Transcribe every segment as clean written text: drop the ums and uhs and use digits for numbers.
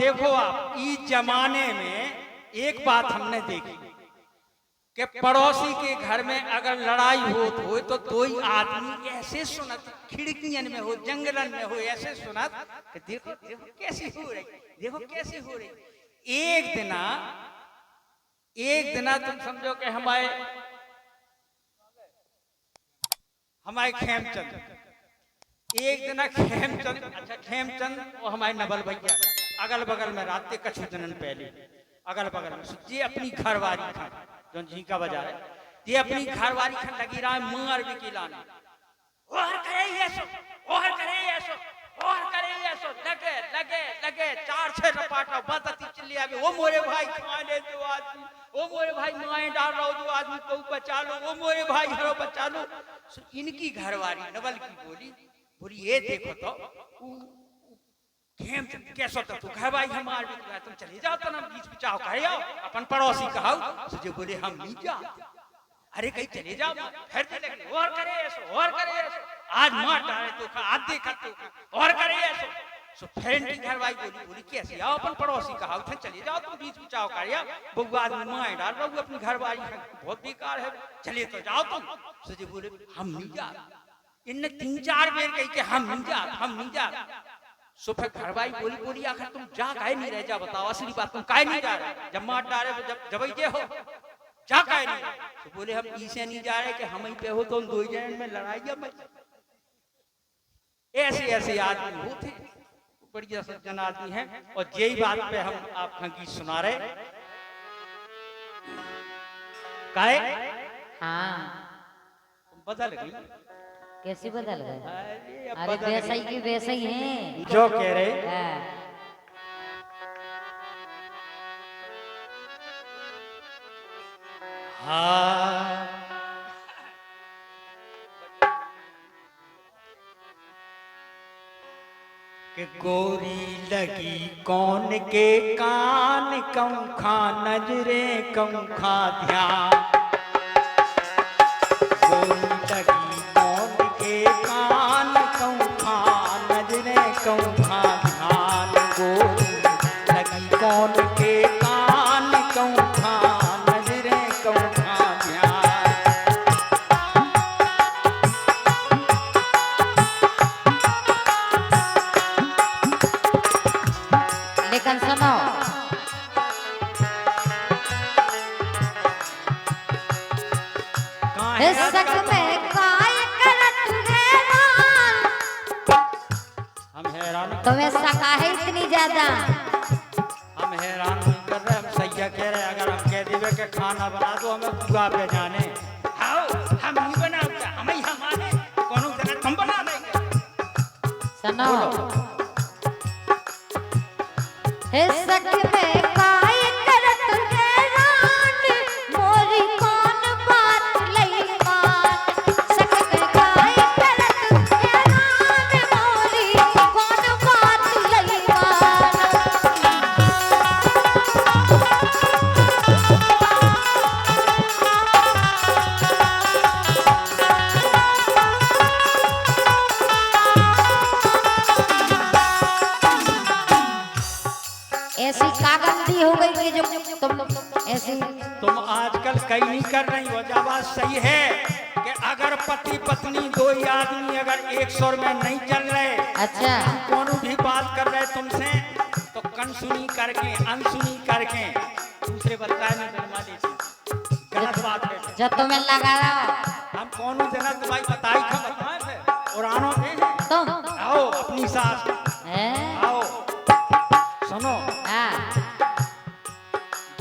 देखो आप इस जमाने में एक बात हमने देखी कि पड़ोसी के घर में अगर लड़ाई हो तो कोई आदमी ऐसे सुनत, खिड़कियन में हो, जंगलन में हो, ऐसे सुनत कि देखो देखो कैसी हो रही, देखो कैसी हो रही। एक दिना तुम समझो कि हमारे खेमचंद, एक दिना खेमचंद, अच्छा खेमचंद और हमारे नवल भैया अगल बगल में रहते कछु दिनन पहले, अगल बगल में ये अपनी घरवारी खा जो झीका बजा है, ये अपनी घरवारी खन लगी रहा है मार भी किलाने, और करे ऐसो, और करे ऐसो, और करे ऐसो, लगे लगे लगे 4-6 रपाटा बतती चिल्ली आगे, ओ मोरे भाई खाने दो आदमी, ओ मोरे भाई माए डाल रहा दो आदमी को बचा लो, ओ मोरे भाई हरो बचा लो। इनकी घरवारी नवल की बोली ये देखो तो कैसा तो घरवारी हमार भी तुम चले जाओ तो ना बीच बिचाओ कहे आओ अपन पड़ोसी कहो जो बोले हम नहीं जा, अरे कहीं चले जाओ फिर तो लगे और करे ऐसो, और करे ऐसो, आज मार डाले तो खा, आज देखा तो खा, और करे ऐसो। सो फ्रेंड की घरवारी बोली कैसे आओ अपन पड़ोसी कहा उठे चले जाओ तुम बीच बिचाओ करिया बउआ आदमी माए डाल रहा अपनी घरवारी बहुत बेकार है, चले तो जाओ तुम। सो बोले हम नहीं जा, इनने 3-4 बेर कही कि हम नहीं जा। सो फिर घरवारी बोली आखिर तुम जा काहे नहीं रह, जा बताओ असली बात, तुम काहे नहीं जा रहे, जब मार डाले जब ये हो जा काहे नहीं। तो बोले हम इसे नहीं जा रहे कि हम ही पे हो तो दो जन में लड़ाई में। ऐसे आदमी होते, बढ़िया सज्जन आदमी है। और यही बात पे हम आपका गीत सुना रहे काहे। हाँ बदल गई, कैसे बदल गए? अरे वैसा ही वैसे ही हैं जो कह रहे। हाँ कि गोरी लगी कौन के कान, कौन खा नजरे कौन खा ध्यान, गोरी लगी कौन के कान, कौन खा नजरे कौन खा ध्यान, गोरी लगी कौन के कान, कौन खा नजरे कौन खा ध्यान। लेकिन सुनो सक में काय करत हैरान, हम हैरान, तुम्हें सका है इतनी ज्यादा, हम हैरान नहीं कर रहे, हम सैया कह रहे अगर हम कह देवे कि खाना बना दो हमें बुआ पे जाने, आओ हम नहीं बनाओगे, हम ही हमारे कौन जगह हम बना देंगे। सुनो सक में काय करत हैरान, मोरी कौन बात लई मान, सक में काय करत हैरान, मोरी कौन बात लई मान। ऐसी कागंदी हो गई कि जो तुम ऐसी तुम आजकल कहीं नहीं कर रही हो, जब बात सही है कि अगर पति पत्नी दो ही आदमी अगर एक सुर में नहीं चल रहे, अच्छा कौन भी बात कर रहे तुमसे तो कनसुनी करके अनसुनी करके दूसरे बताए में बनवा देती, गलत बात है। जब तुम्हें लगा रहा हम कौन जना तुम्हारी बताई था बताए थे और आनो थे तुम आओ अपनी सास आओ सुनो।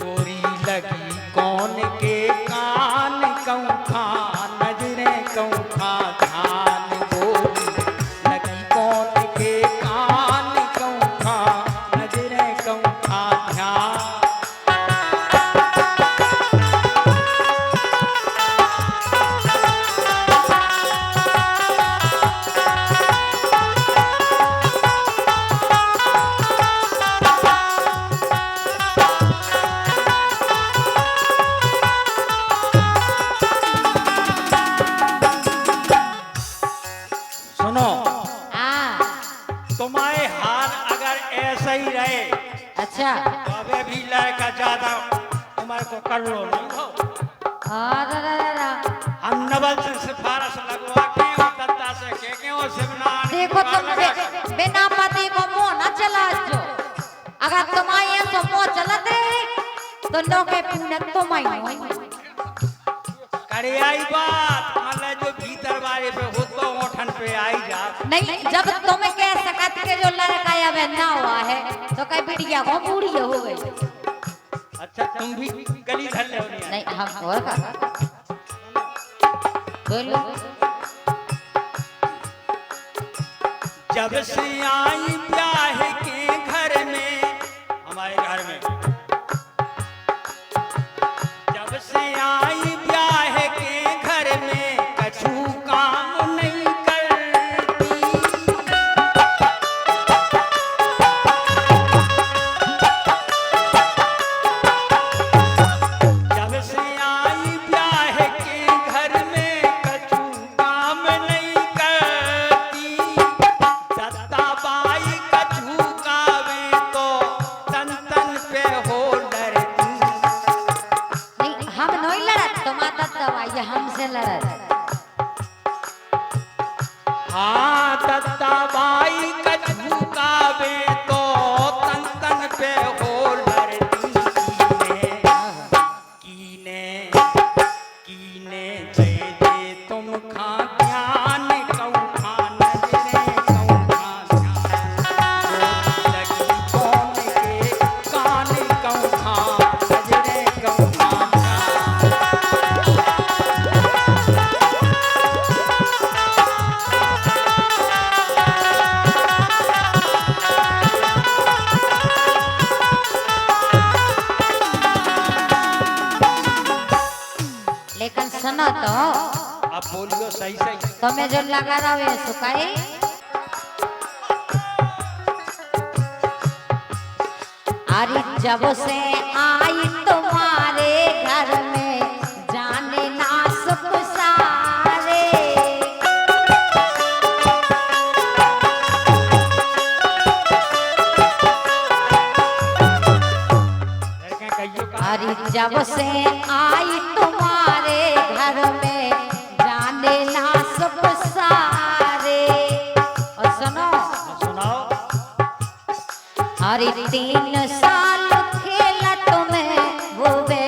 गोरी लगी कौन के कान, कौन खा नजरे कौन खा ध्यान, गोरी लगी कौन के कान, कौन खा नजरे कौन खा ध्यान। अच्छा अबे भी लड़का ज्यादा उम्र को कर लो नहीं हो। हम नवल से सिफारिश लगवा के और दत्ता से के और सिमनान देखो तुम बिना पति को मुंह न चला जो। अगर तुम्हारे तो मुंह चलते तो लोगे पूनक तो मैं करे आई बात मतलब जो भीतर वाले पे हो तो ओठन पे आई जा। नहीं जब तुम कह सकत के जो लड़का या ना हुआ है तो कई बिटिया को बूढ़ी हो गई। अच्छा तुम भी गली धर ले नहीं हम और का बोलो। जब से आई ब्याह के घर में हमारे घर में जब से आई ब्याह के घर में कछु काम नहीं करती। जब से आई ब्याह के घर में कछु काम नहीं करती। दत्ताबाई कछु कावे तो तन तन पे हो डरती। नहीं हम नहीं लड़त तुम्हारा दवाई हमसे लड़त। हाँ दत्ताबाई कछु कावे तो तन तन पे हो डरती। कीने कीने दे दे तुम खा ध्यान कहूँ खा नजरे कहूँ खा ध्यान लगी कौन के कान कहूँ खा नजरे कहूँ खा ध्यान। लेकिन सुनो तो अब बोलियो सही सही। तुम्हें जो लगा रहा है सुखाई। अरे जब से आई तुम्हारे घर में जाने ना सुख सारे। लड़के कहियो का अरे जब से आई तुम्हारे घर में जाने ना सुख सारे। और सुनो सुनाओ। अरे 3 साल खेला तुम्हें वो वे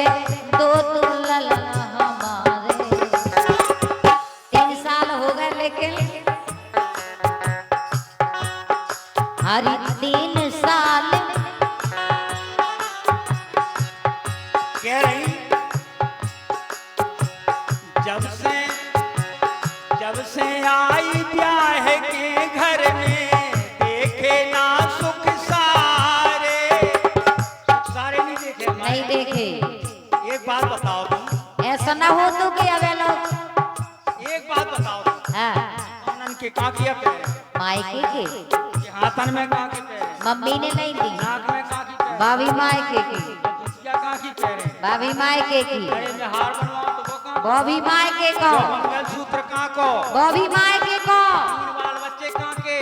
2 दुल्हन हमारे। 3 साल हो गए लेकिन अरे 3 साल कह रही जब से आई ब्याह के घर में देखे ना सुख सारे। सुख सारे नहीं देखे हमारे। नहीं देखे। एक बात बताओ तुम। ऐसा ना हो तो कि अबे लोग एक बात बताओ तुम। हाँ आनंद के काकिया पैर मायके के ये हाथन में काकी पैर मम्मी ने नहीं दी। नाक में काकी पैर भाभी मायके की दुतिया काकी पैर भाभी मायके की अरे में हार बनवाओ तो वो कहाँ भाभी मायके को मंगल सूत्र कहाँ को भाभी मायके को 3 बाल बच्चे कहाँ के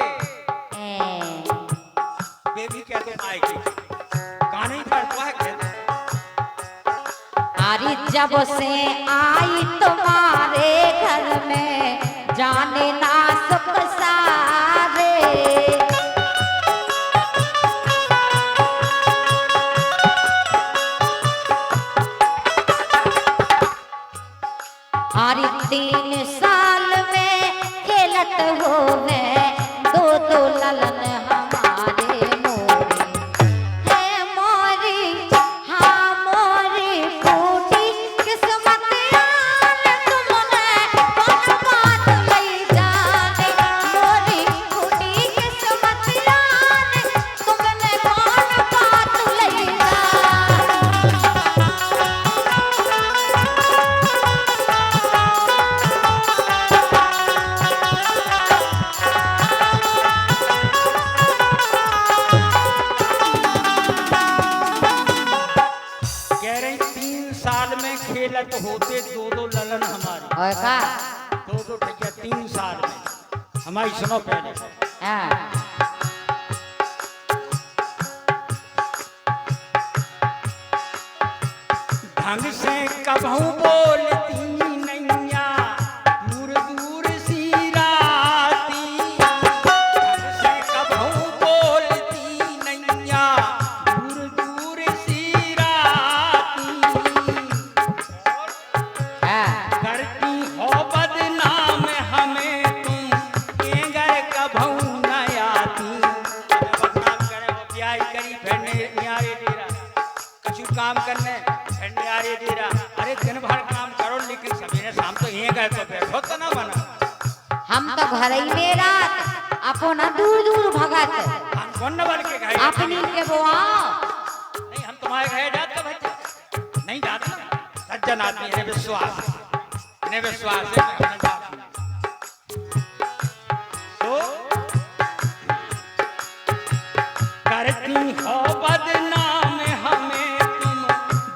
बेबी कहते माई की कहानी करता है कहते। अरे जब से आई तुम्हारे घर में जाने ना सुख सारे। अरे 3 साल में खेलत हो में 2 दुल्हन हमारे मोरे। है मोरी हाँ मोरी फूटी किस्मत यार तुमने कौन बात लई जाने। मोरी फूटी किस्मत यार तुमने कौन बात लई जाने। कह रही 3 साल में खेलत होते 2 ललन हमारे। और का 2 ठैया 3 साल में हमारी सुनो पहले। हाँ ढंग से कभू बोलती नैया दूर दूर सी राती, ढंग से कभू बोलती नैया दूर दूर सी राती, करती हो बदनाम हमें तुम के घर कभू न आती। बदनाम करे वो ब्याह करी भेड़ने न्यारे डेरा, कछु काम करने भेड़ने आरे डेरा। अरे दिन भर काम करो लेकिन सवेरे शाम तो यहीं गए तो बैठो तो ना बना। हम तो घर ही में रात अपना दूर दूर भगत हम कौन न बन के गए अपनी के बुआ नहीं, हम तुम्हारे घर जाते भाई नहीं जाते ना। सज्जन आदमी है, विश्वास इन्हें विश्वास है कि हमने जाते तो करती हो बदनाम हमें तुम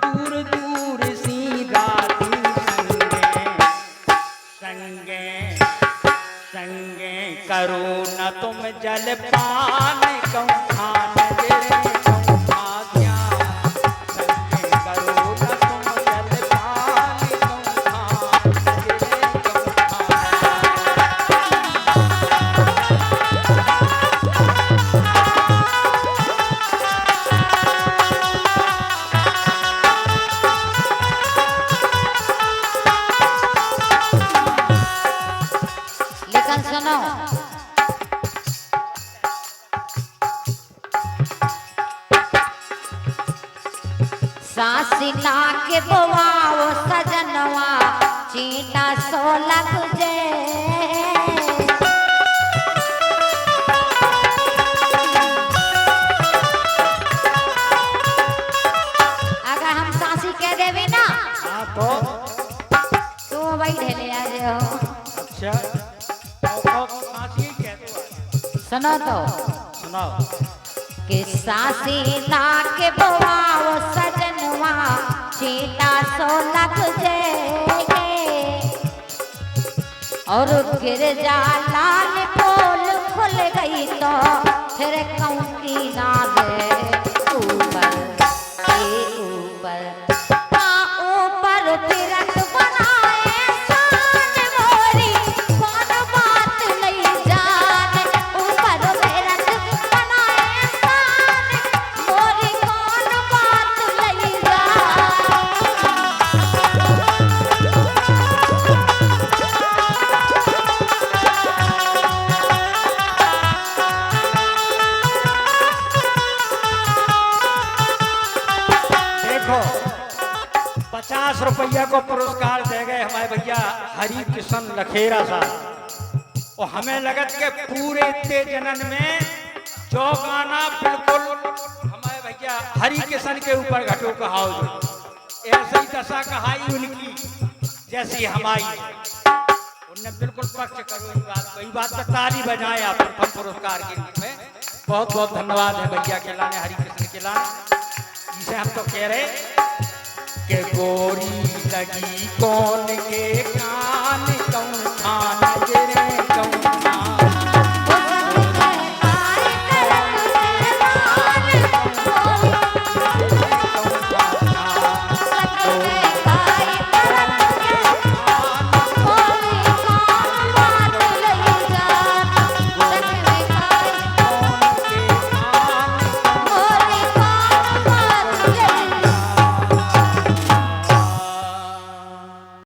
दूर दूर सी राती, संगे संगे करो न तुम जलपान कहूँ खान दे कहूँ भाग्या, संगे करो न तुम जलपान कहूँ खान दे कहूँ लेकिन सुनो सासी ना के बुआ वो सजनवा चीना सो लग जे, अगर हम सासी कह देवे ना तो वही ढेले आ जाओ। अच्छा फांसी कहते हो, सुनो तो सुनाओ। कि सासी ना के बुआ वो सजनवा चीता सो लग जाएगे, और गिर जा लाल पोल खुल गई तो फिर कहूँ की ना दे ऊपर ऊपर ऊपर फिरत बनाए शान मोरी कौन बात नहीं जाने, ऊपर फिरत बनाए शान मोरी कौन बात नहीं जाने। देखो 50 रुपया को पुरस्कार दे गए हमारे भैया हरि किशन लखेरा साहब, और हमें लगत के पूरे इतने जनन में जो गाना बिल्कुल हमारे भैया हरि किशन के ऊपर घटो कहाओ, ऐसे ही दशा कहाई उनकी जैसी हमारी, उनने बिल्कुल पक्ष करो इस बात पर ताली बजाए आप प्रथम पुरस्कार के रूप में। बहुत बहुत धन्यवाद है भैया के लाने, हरि कृष्ण के लाने, जिसे हम तो कह रहे कि गोरी लगी कौन के